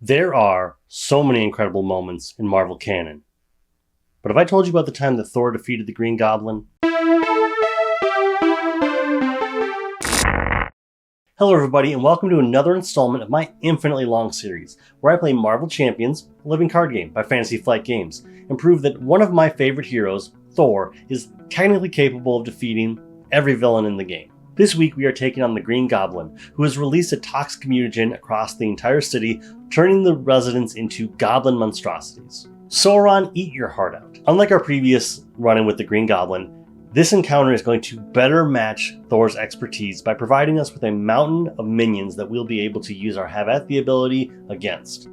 There are so many incredible moments in Marvel canon. But have I told you about the time that Thor defeated the Green Goblin? Hello everybody, and welcome to another installment of my infinitely long series, where I play Marvel Champions, a living card game by Fantasy Flight Games, and prove that one of my favorite heroes, Thor, is technically capable of defeating every villain in the game. This week we are taking on the Green Goblin, who has released a toxic mutagen across the entire city, turning the residents into goblin monstrosities. Sauron, eat your heart out. Unlike our previous run-in with the Green Goblin, this encounter is going to better match Thor's expertise by providing us with a mountain of minions that we'll be able to use our Have At the ability against.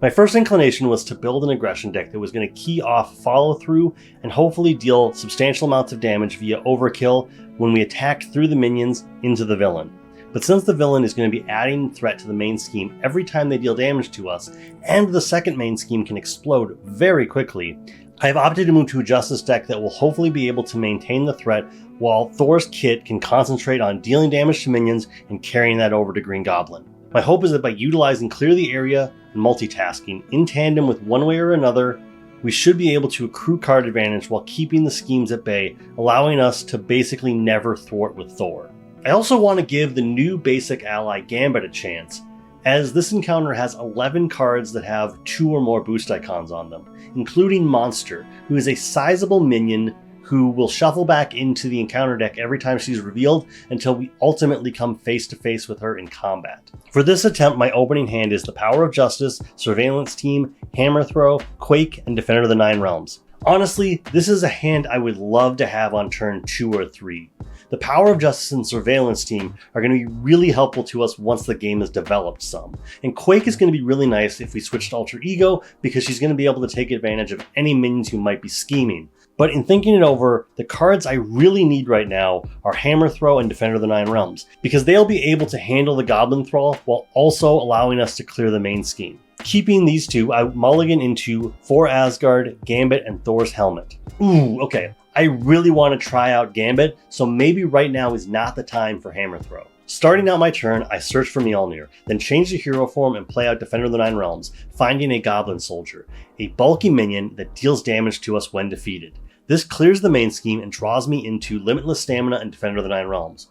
My first inclination was to build an aggression deck that was going to key off follow-through and hopefully deal substantial amounts of damage via overkill when we attacked through the minions into the villain. But since the villain is going to be adding threat to the main scheme every time they deal damage to us, and the second main scheme can explode very quickly, I have opted to move to a Justice deck that will hopefully be able to maintain the threat while Thor's kit can concentrate on dealing damage to minions and carrying that over to Green Goblin. My hope is that by utilizing Clear the Area and multitasking in tandem with one way or another, we should be able to accrue card advantage while keeping the schemes at bay, allowing us to basically never thwart with Thor. I also want to give the new basic ally Gambit a chance, as this encounter has 11 cards that have 2 or more boost icons on them, including Monster, who is a sizable minion who will shuffle back into the encounter deck every time she's revealed until we ultimately come face to face with her in combat. For this attempt, my opening hand is the Power of Justice, Surveillance Team, Hammer Throw, Quake, and Defender of the Nine Realms. Honestly, this is a hand I would love to have on turn 2 or 3. The Power of Justice and Surveillance Team are going to be really helpful to us once the game has developed some. And Quake is going to be really nice if we switch to Alter Ego, because she's going to be able to take advantage of any minions who might be scheming. But in thinking it over, the cards I really need right now are Hammer Throw and Defender of the Nine Realms, because they'll be able to handle the Goblin Thrall while also allowing us to clear the main scheme. Keeping these two, I mulligan into For Asgard, Gambit, and Thor's Helmet. Ooh, okay. I really want to try out Gambit, so maybe right now is not the time for Hammer Throw. Starting out my turn, I search for Mjolnir, then change the hero form and play out Defender of the Nine Realms, finding a Goblin Soldier, a bulky minion that deals damage to us when defeated. This clears the main scheme and draws me into Limitless Stamina and Defender of the Nine Realms.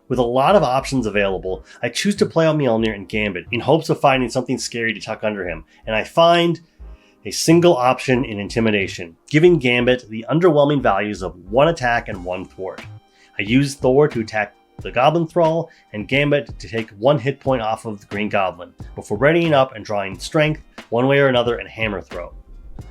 With a lot of options available, I choose to play out Mjolnir and Gambit in hopes of finding something scary to tuck under him, and I find a single option in Intimidation, giving Gambit the underwhelming values of 1 attack and 1 thwart. I use Thor to attack the Goblin Thrall, and Gambit to take 1 hit point off of the Green Goblin, before readying up and drawing Strength, one way or another, and Hammer Throw.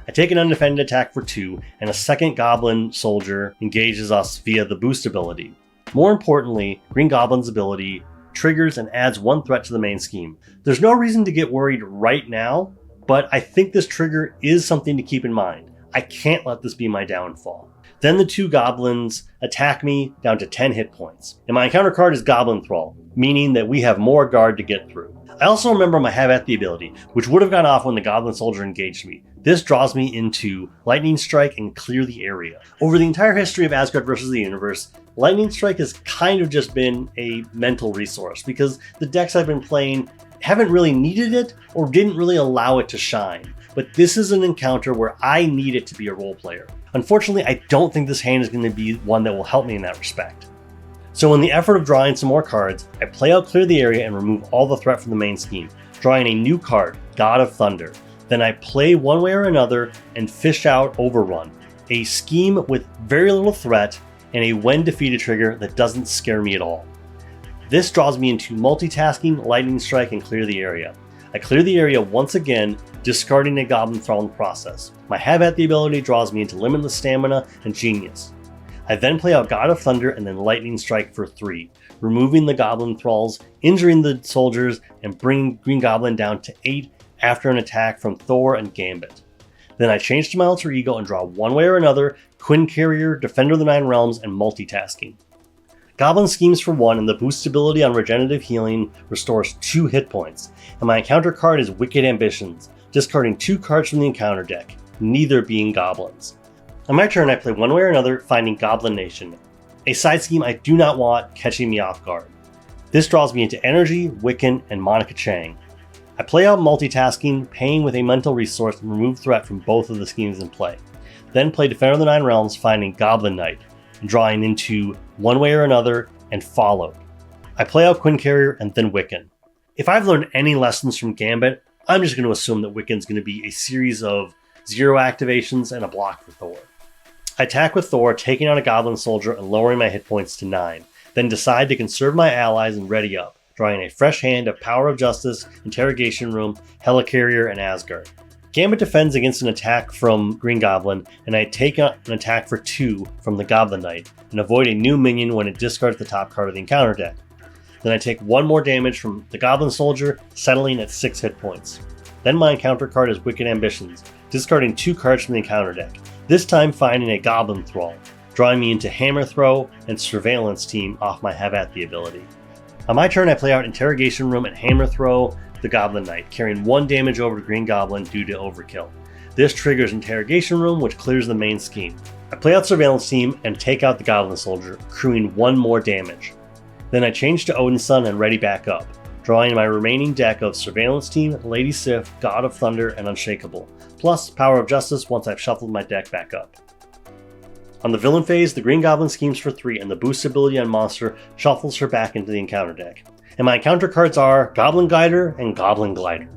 I take an undefended attack for 2, and a second Goblin Soldier engages us via the boost ability. More importantly, Green Goblin's ability triggers and adds 1 threat to the main scheme. There's no reason to get worried right now, but I think this trigger is something to keep in mind. I can't let this be my downfall. Then the 2 goblins attack me down to 10 hit points. And my encounter card is Goblin Thrall, meaning that we have more guard to get through. I also remember my Have At the ability, which would have gone off when the Goblin Soldier engaged me. This draws me into Lightning Strike and Clear the Area. Over the entire history of Asgard vs. the Universe, Lightning Strike has kind of just been a mental resource, because the decks I've been playing haven't really needed it or didn't really allow it to shine. But this is an encounter where I need it to be a role player. Unfortunately, I don't think this hand is going to be one that will help me in that respect. So in the effort of drawing some more cards, I play out Clear the Area and remove all the threat from the main scheme, drawing a new card, God of Thunder. Then I play one way or another and fish out Overrun, a scheme with very little threat and a when defeated trigger that doesn't scare me at all. This draws me into Multitasking, Lightning Strike, and Clear the Area. I clear the area once again, discarding a Goblin Thrall in the process. My Have At the ability draws me into Limitless Stamina and Genius. I then play out God of Thunder and then Lightning Strike for 3, removing the Goblin Thralls, injuring the soldiers, and bringing Green Goblin down to 8 after an attack from Thor and Gambit. Then I change to my Alter Ego and draw one way or another, Twin Carrier, Defender of the Nine Realms, and Multitasking. Goblin schemes for 1, and the boost ability on Regenerative Healing restores 2 hit points, and my encounter card is Wicked Ambitions, discarding 2 cards from the encounter deck, neither being goblins. On my turn, I play one way or another, finding Goblin Nation, a side scheme I do not want catching me off guard. This draws me into Energy, Wiccan, and Monica Chang. I play out multitasking, paying with a mental resource to remove threat from both of the schemes in play. Then play Defender of the Nine Realms, finding Goblin Knight, drawing into One Way or Another and Followed. I play out Quinn Carrier and then Wiccan. If I've learned any lessons from Gambit, I'm just going to assume that Wiccan's going to be a series of 0 activations and a block for Thor. I attack with Thor, taking out a Goblin Soldier and lowering my hit points to 9, then decide to conserve my allies and ready up, drawing a fresh hand of Power of Justice, Interrogation Room, Helicarrier, and Asgard. Gambit defends against an attack from Green Goblin, and I take an attack for 2 from the Goblin Knight, and avoid a new minion when it discards the top card of the encounter deck. Then I take 1 more damage from the Goblin Soldier, settling at 6 hit points. Then my encounter card is Wicked Ambitions, discarding 2 cards from the encounter deck, this time finding a Goblin Thrall, drawing me into Hammer Throw and Surveillance Team off my Have At The ability. On my turn, I play out Interrogation Room and Hammer Throw the Goblin Knight, carrying 1 damage over to Green Goblin due to overkill. This triggers Interrogation Room, which clears the main scheme. I play out Surveillance Team and take out the Goblin Soldier, accruing 1 more damage. Then I change to Odin's Son and ready back up, drawing my remaining deck of Surveillance Team, Lady Sif, God of Thunder, and Unshakable, plus Power of Justice once I've shuffled my deck back up. On the villain phase, the Green Goblin schemes for 3 and the boost ability on Monster shuffles her back into the encounter deck. And my encounter cards are Goblin Glider and Goblin Glider.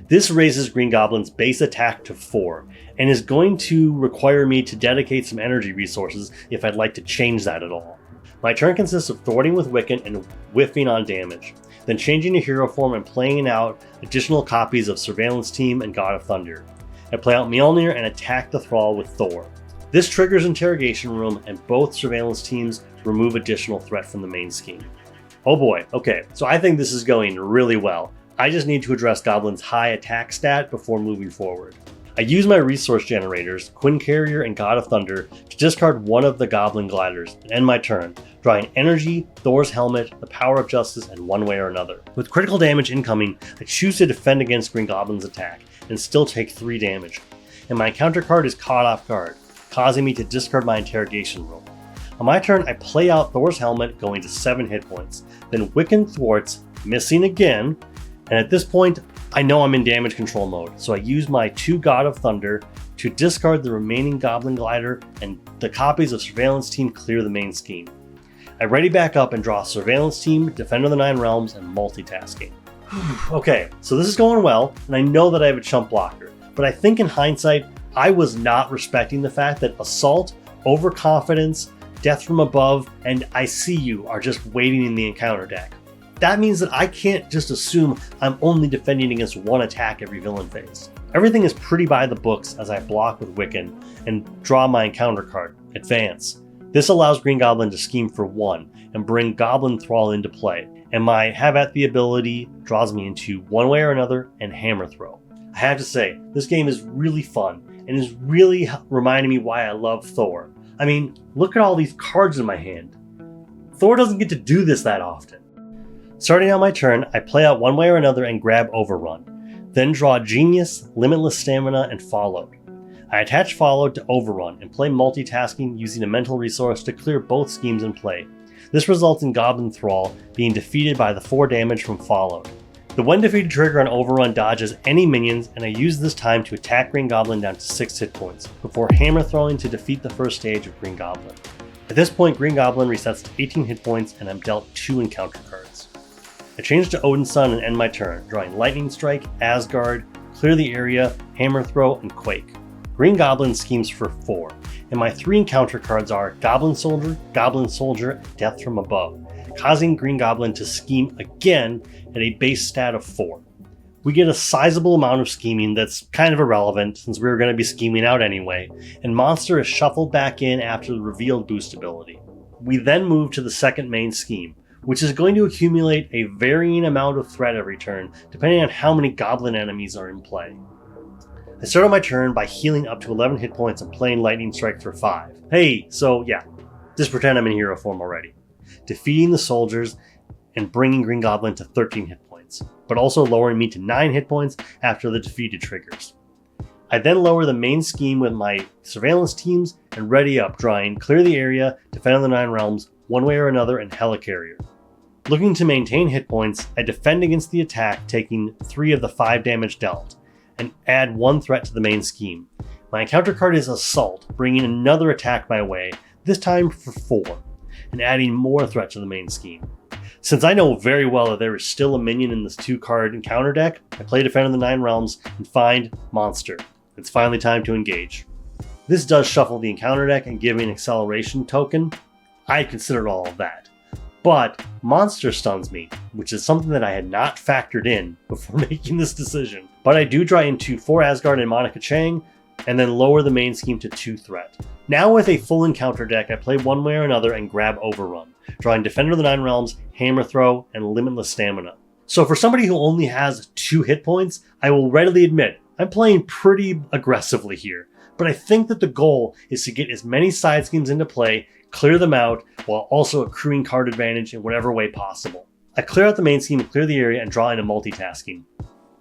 This raises Green Goblin's base attack to 4, and is going to require me to dedicate some energy resources if I'd like to change that at all. My turn consists of thwarting with Wiccan and whiffing on damage, then changing to hero form and playing out additional copies of Surveillance Team and God of Thunder. I play out Mjolnir and attack the Thrall with Thor. This triggers Interrogation Room, and both Surveillance Teams remove additional threat from the main scheme. Oh boy, okay, so I think this is going really well. I just need to address Goblin's high attack stat before moving forward. I use my resource generators, Quinn Carrier and God of Thunder, to discard 1 of the Goblin Gliders and end my turn, drawing Energy, Thor's Helmet, the Power of Justice, and One Way or Another. With critical damage incoming, I choose to defend against Green Goblin's attack and still take 3 damage. And my counter card is Caught Off Guard, causing me to discard my Interrogation Room. On my turn, I play out Thor's Helmet, going to 7 hit points, then Wiccan thwarts, missing again, and at this point, I know I'm in damage control mode, so I use my 2 God of Thunder to discard the remaining Goblin Glider, and the copies of Surveillance Team clear the main scheme. I ready back up and draw Surveillance Team, Defender of the Nine Realms, and Multitasking. Okay, so this is going well, and I know that I have a chump blocker, but I think in hindsight, I was not respecting the fact that Assault, Overconfidence, Death from Above, and I See You are just waiting in the encounter deck. That means that I can't just assume I'm only defending against 1 attack every villain phase. Everything is pretty by the books as I block with Wiccan and draw my encounter card, Advance. This allows Green Goblin to scheme for 1 and bring Goblin Thrall into play, and my Have At The ability draws me into One Way or Another and Hammer Throw. I have to say, this game is really fun and is really reminding me why I love Thor. I mean, look at all these cards in my hand. Thor doesn't get to do this that often. Starting on my turn, I play out One Way or Another and grab Overrun, then draw Genius, Limitless Stamina, and Followed. I attach Followed to Overrun and play Multitasking using a mental resource to clear both schemes in play. This results in Goblin Thrall being defeated by the 4 damage from Followed. The when defeated trigger on Overrun dodges any minions, and I use this time to attack Green Goblin down to 6 hit points, before Hammer Throwing to defeat the first stage of Green Goblin. At this point, Green Goblin resets to 18 hit points, and I'm dealt 2 encounter cards. I change to Odin's Son and end my turn, drawing Lightning Strike, Asgard, Clear the Area, Hammer Throw, and Quake. Green Goblin schemes for 4, and my 3 encounter cards are Goblin Soldier, and Death from Above, causing Green Goblin to scheme again at a base stat of 4. We get a sizable amount of scheming that's kind of irrelevant since we were going to be scheming out anyway, and Monster is shuffled back in after the revealed boost ability. We then move to the second main scheme, which is going to accumulate a varying amount of threat every turn depending on how many goblin enemies are in play. I start on my turn by healing up to 11 hit points and playing Lightning Strike for 5. Hey, so yeah, just pretend I'm in hero form already. Defeating the soldiers and bringing Green Goblin to 13 hit points, but also lowering me to 9 hit points after the defeated triggers. I then lower the main scheme with my Surveillance Teams and ready up, drawing Clear the Area, Defend the Nine Realms, One Way or Another, and Helicarrier. Looking to maintain hit points, I defend against the attack, taking 3 of the 5 damage dealt, and add 1 threat to the main scheme. My encounter card is Assault, bringing another attack my way, this time for 4, and adding more threat to the main scheme. Since I know very well that there is still a minion in this 2-card encounter deck, I play Defender of the Nine Realms and find Monster. It's finally time to engage. This does shuffle the encounter deck and give me an acceleration token. I considered all of that. But Monster stuns me, which is something that I had not factored in before making this decision. But I do draw into 4 Asgard and Monica Chang, and then lower the main scheme to 2 threat. Now with a full encounter deck, I play one way or another and grab Overrun, drawing Defender of the Nine Realms, Hammer Throw, and Limitless Stamina. So for somebody who only has 2 hit points, I will readily admit, I'm playing pretty aggressively here. But I think that the goal is to get as many side schemes into play, clear them out, while also accruing card advantage in whatever way possible. I clear out the main scheme, clear the area, and draw into multitasking.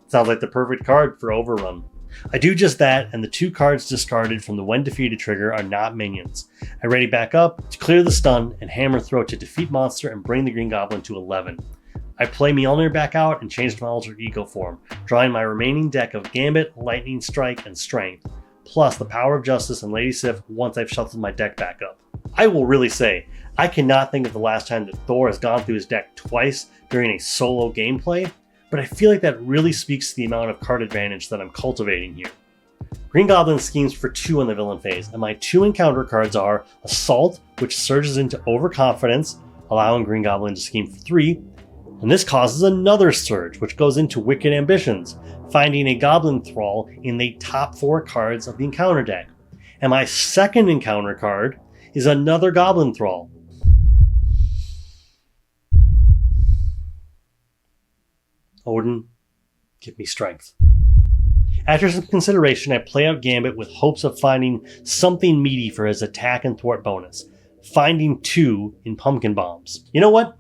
Sounds like the perfect card for Overrun. I do just that, and the 2 cards discarded from the when defeated trigger are not minions. I ready back up to clear the stun and Hammer Throw to defeat Monster and bring the Green Goblin to 11. I play Mjolnir back out and change to my alter ego form, drawing my remaining deck of Gambit, Lightning Strike, and Strength, plus the Power of Justice and Lady Sif once I've shuffled my deck back up. I will really say, I cannot think of the last time that Thor has gone through his deck twice during a solo gameplay, but I feel like that really speaks to the amount of card advantage that I'm cultivating here. Green Goblin schemes for 2 on the villain phase, and my 2 encounter cards are Assault, which surges into Overconfidence, allowing Green Goblin to scheme for 3, and this causes another surge, which goes into Wicked Ambitions, finding a Goblin Thrall in the top 4 cards of the encounter deck. And my second encounter card is another Goblin Thrall. Odin, give me strength. After some consideration, I play out Gambit with hopes of finding something meaty for his attack and thwart bonus, finding 2 in Pumpkin Bombs. You know what?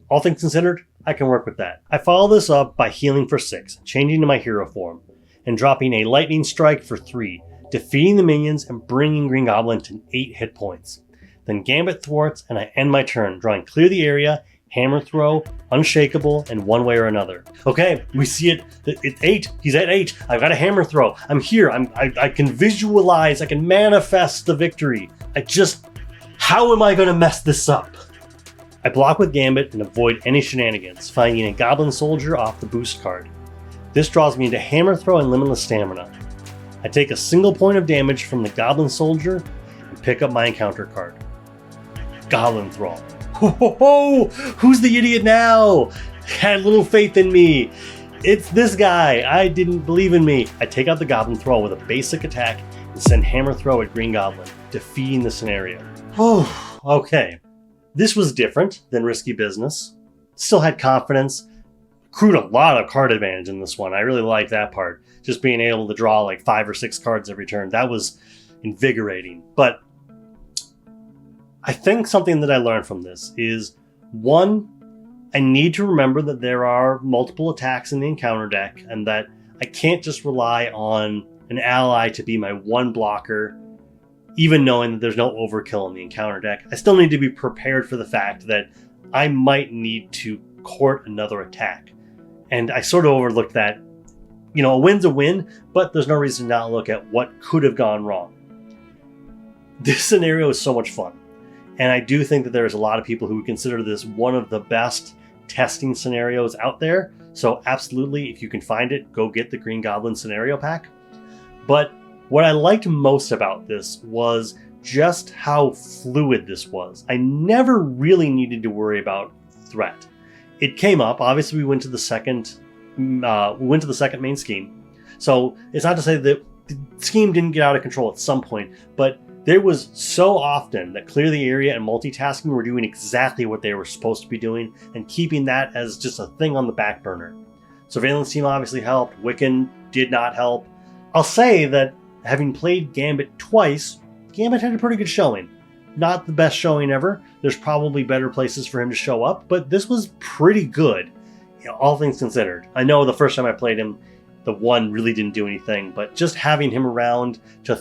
All things considered, I can work with that. I follow this up by healing for 6, changing to my hero form, and dropping a Lightning Strike for 3, defeating the minions and bringing Green Goblin to 8 hit points. Then Gambit thwarts and I end my turn, drawing Clear the Area, Hammer Throw, Unshakable, and One Way or Another. Okay, we see it. It's 8. He's at 8. I've got a Hammer Throw. I'm here. I can visualize. I can manifest the victory. How am I going to mess this up? I block with Gambit and avoid any shenanigans, finding a Goblin Soldier off the boost card. This draws me into Hammer Throw and Limitless Stamina. I take a single point of damage from the Goblin Soldier and pick up my encounter card. Goblin Thrall. Ho ho ho! Who's the idiot now? Had little faith in me. It's this guy. I didn't believe in me. I take out the Goblin Thrall with a basic attack and send Hammer Throw at Green Goblin, defeating the scenario. Oh, okay. This was different than Risky Business. Still had confidence. Accrued a lot of card advantage in this one. I really liked that part. Just being able to draw like 5 or 6 cards every turn. That was invigorating. But I think something that I learned from this is, 1, I need to remember that there are multiple attacks in the encounter deck and that I can't just rely on an ally to be my one blocker, even knowing that there's no overkill in the encounter deck. I still need to be prepared for the fact that I might need to court another attack. And I sort of overlooked that. You know, a win's a win, but there's no reason to not look at what could have gone wrong. This scenario is so much fun. And I do think that there's a lot of people who would consider this one of the best testing scenarios out there. So absolutely, if you can find it, go get the Green Goblin scenario pack. But what I liked most about this was just how fluid this was. I never really needed to worry about threat. It came up. Obviously, we went to the second main scheme. So it's not to say that the scheme didn't get out of control at some point, but there was so often that Clear the Area and multitasking were doing exactly what they were supposed to be doing and keeping that as just a thing on the back burner. Surveillance Team obviously helped. Wiccan did not help. I'll say that having played Gambit twice, Gambit had a pretty good showing. Not the best showing ever. There's probably better places for him to show up, but this was pretty good, you know, all things considered. I know the first time I played him, the 1 really didn't do anything, but just having him around to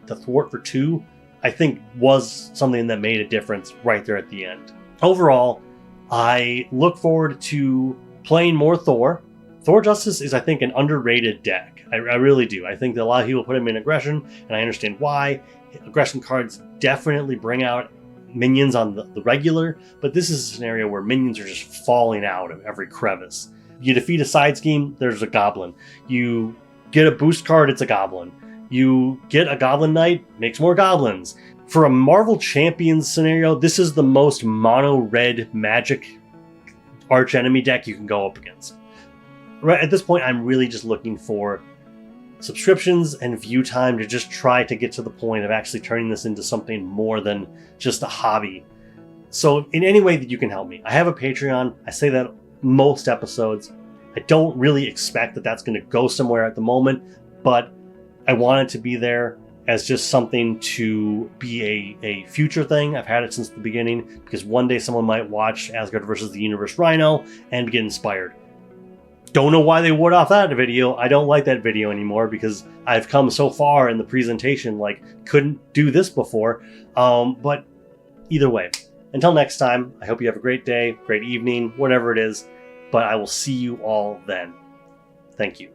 thwart for 2, I think was something that made a difference right there at the end. Overall, I look forward to playing more Thor. Thor Justice is, I think, an underrated deck. I really do. I think that a lot of people put him in aggression, and I understand why. Aggression cards definitely bring out minions on the regular, but this is a scenario where minions are just falling out of every crevice. You defeat a side scheme, there's a goblin. You get a boost card, it's a goblin. You get a Goblin Knight, makes more goblins. For a Marvel Champions scenario, this is the most mono-red magic archenemy deck you can go up against. Right at this point, I'm really just looking for subscriptions and view time to just try to get to the point of actually turning this into something more than just a hobby. So in any way that you can help me, I have a Patreon. I say that most episodes. I don't really expect that that's going to go somewhere at the moment, but I want it to be there as just something to be a future thing. I've had it since the beginning because one day someone might watch Asgard versus the Universe Rhino and get inspired. Don't know why they would off that video. I don't like that video anymore because I've come so far in the presentation, like couldn't do this before. But either way, until next time, I hope you have a great day, great evening, whatever it is, but I will see you all then. Thank you.